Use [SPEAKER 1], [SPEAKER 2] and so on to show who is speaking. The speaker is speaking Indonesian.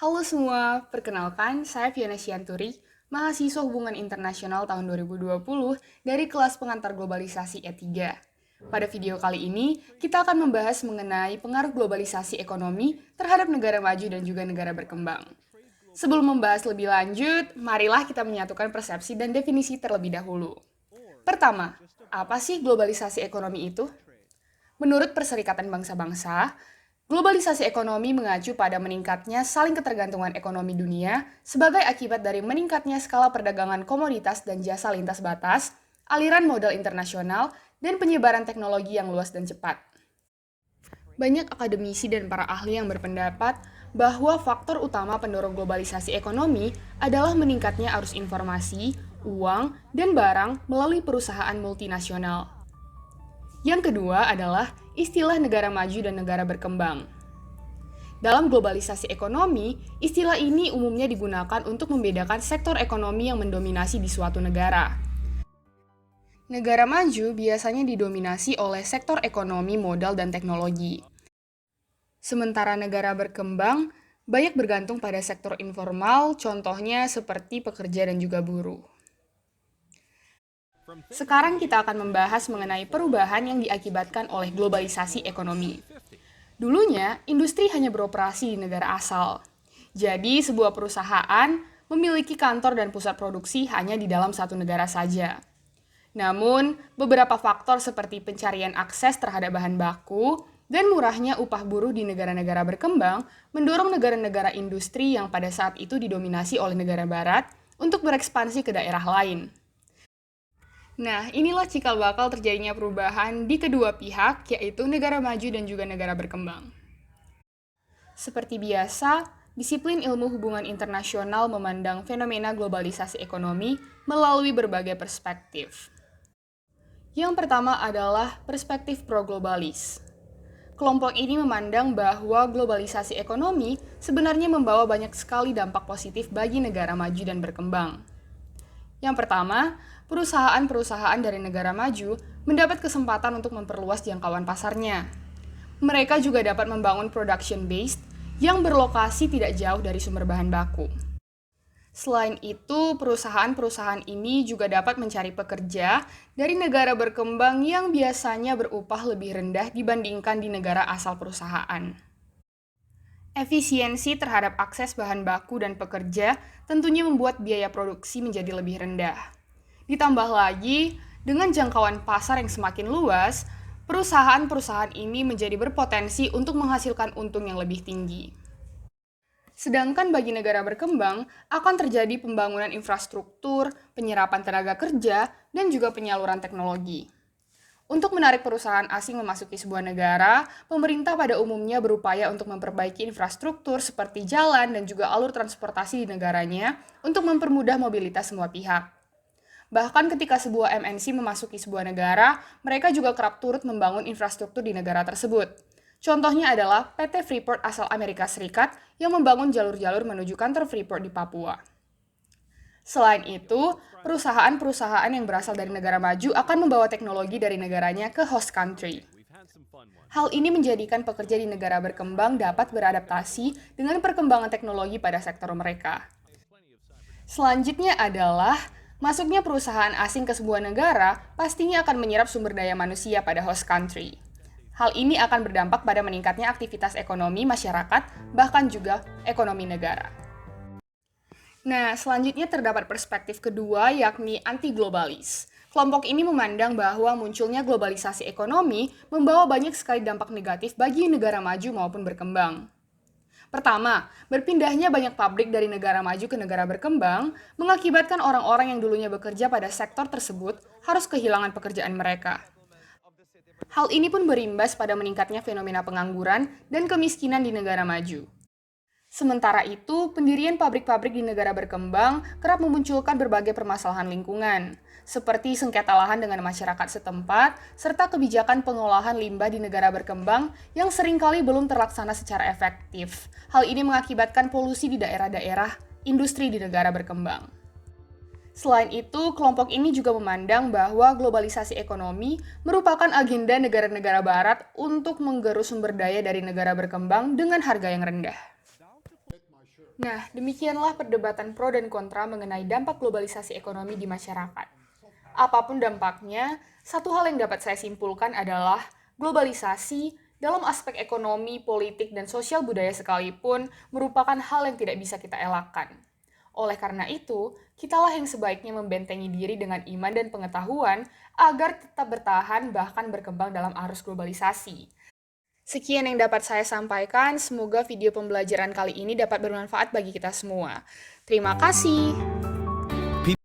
[SPEAKER 1] Halo semua, perkenalkan saya Fiona Sianturi, mahasiswa Hubungan Internasional tahun 2020 dari kelas pengantar globalisasi E3. Pada video kali ini, kita akan membahas mengenai pengaruh globalisasi ekonomi terhadap negara maju dan juga negara berkembang. Sebelum membahas lebih lanjut, marilah kita menyatukan persepsi dan definisi terlebih dahulu. Pertama, apa sih globalisasi ekonomi itu? Menurut Perserikatan Bangsa-Bangsa, globalisasi ekonomi mengacu pada meningkatnya saling ketergantungan ekonomi dunia sebagai akibat dari meningkatnya skala perdagangan komoditas dan jasa lintas batas, aliran modal internasional, dan penyebaran teknologi yang luas dan cepat. Banyak akademisi dan para ahli yang berpendapat bahwa faktor utama pendorong globalisasi ekonomi adalah meningkatnya arus informasi, uang, dan barang melalui perusahaan multinasional. Yang kedua adalah istilah negara maju dan negara berkembang. Dalam globalisasi ekonomi, istilah ini umumnya digunakan untuk membedakan sektor ekonomi yang mendominasi di suatu negara. Negara maju biasanya didominasi oleh sektor ekonomi, modal, dan teknologi. Sementara negara berkembang banyak bergantung pada sektor informal, contohnya seperti pekerja dan juga buruh. Sekarang kita akan membahas mengenai perubahan yang diakibatkan oleh globalisasi ekonomi. Dulunya, industri hanya beroperasi di negara asal. Jadi, sebuah perusahaan memiliki kantor dan pusat produksi hanya di dalam satu negara saja. Namun, beberapa faktor seperti pencarian akses terhadap bahan baku dan murahnya upah buruh di negara-negara berkembang mendorong negara-negara industri yang pada saat itu didominasi oleh negara barat untuk berekspansi ke daerah lain. Nah, inilah cikal bakal terjadinya perubahan di kedua pihak, yaitu negara maju dan juga negara berkembang. Seperti biasa, disiplin ilmu hubungan internasional memandang fenomena globalisasi ekonomi melalui berbagai perspektif. Yang pertama adalah perspektif pro-globalis. Kelompok ini memandang bahwa globalisasi ekonomi sebenarnya membawa banyak sekali dampak positif bagi negara maju dan berkembang. Yang pertama, perusahaan-perusahaan dari negara maju mendapat kesempatan untuk memperluas jangkauan pasarnya. Mereka juga dapat membangun production base yang berlokasi tidak jauh dari sumber bahan baku. Selain itu, perusahaan-perusahaan ini juga dapat mencari pekerja dari negara berkembang yang biasanya berupah lebih rendah dibandingkan di negara asal perusahaan. Efisiensi terhadap akses bahan baku dan pekerja tentunya membuat biaya produksi menjadi lebih rendah. Ditambah lagi, dengan jangkauan pasar yang semakin luas, perusahaan-perusahaan ini menjadi berpotensi untuk menghasilkan untung yang lebih tinggi. Sedangkan bagi negara berkembang, akan terjadi pembangunan infrastruktur, penyerapan tenaga kerja, dan juga penyaluran teknologi. Untuk menarik perusahaan asing memasuki sebuah negara, pemerintah pada umumnya berupaya untuk memperbaiki infrastruktur seperti jalan dan juga alur transportasi di negaranya untuk mempermudah mobilitas semua pihak. Bahkan ketika sebuah MNC memasuki sebuah negara, mereka juga kerap turut membangun infrastruktur di negara tersebut. Contohnya adalah PT Freeport asal Amerika Serikat yang membangun jalur-jalur menuju kantor Freeport di Papua. Selain itu, perusahaan-perusahaan yang berasal dari negara maju akan membawa teknologi dari negaranya ke host country. Hal ini menjadikan pekerja di negara berkembang dapat beradaptasi dengan perkembangan teknologi pada sektor mereka. Selanjutnya adalah masuknya perusahaan asing ke sebuah negara pastinya akan menyerap sumber daya manusia pada host country. Hal ini akan berdampak pada meningkatnya aktivitas ekonomi masyarakat, bahkan juga ekonomi negara. Nah, selanjutnya terdapat perspektif kedua, yakni anti-globalis. Kelompok ini memandang bahwa munculnya globalisasi ekonomi membawa banyak sekali dampak negatif bagi negara maju maupun berkembang. Pertama, berpindahnya banyak pabrik dari negara maju ke negara berkembang mengakibatkan orang-orang yang dulunya bekerja pada sektor tersebut harus kehilangan pekerjaan mereka. Hal ini pun berimbas pada meningkatnya fenomena pengangguran dan kemiskinan di negara maju. Sementara itu, pendirian pabrik-pabrik di negara berkembang kerap memunculkan berbagai permasalahan lingkungan, seperti sengketa lahan dengan masyarakat setempat, serta kebijakan pengolahan limbah di negara berkembang yang seringkali belum terlaksana secara efektif. Hal ini mengakibatkan polusi di daerah-daerah industri di negara berkembang. Selain itu, kelompok ini juga memandang bahwa globalisasi ekonomi merupakan agenda negara-negara barat untuk menggerus sumber daya dari negara berkembang dengan harga yang rendah. Nah, demikianlah perdebatan pro dan kontra mengenai dampak globalisasi ekonomi di masyarakat. Apapun dampaknya, satu hal yang dapat saya simpulkan adalah globalisasi dalam aspek ekonomi, politik, dan sosial budaya sekalipun merupakan hal yang tidak bisa kita elakkan. Oleh karena itu, kitalah yang sebaiknya membentengi diri dengan iman dan pengetahuan agar tetap bertahan bahkan berkembang dalam arus globalisasi. Sekian yang dapat saya sampaikan, semoga video pembelajaran kali ini dapat bermanfaat bagi kita semua. Terima kasih.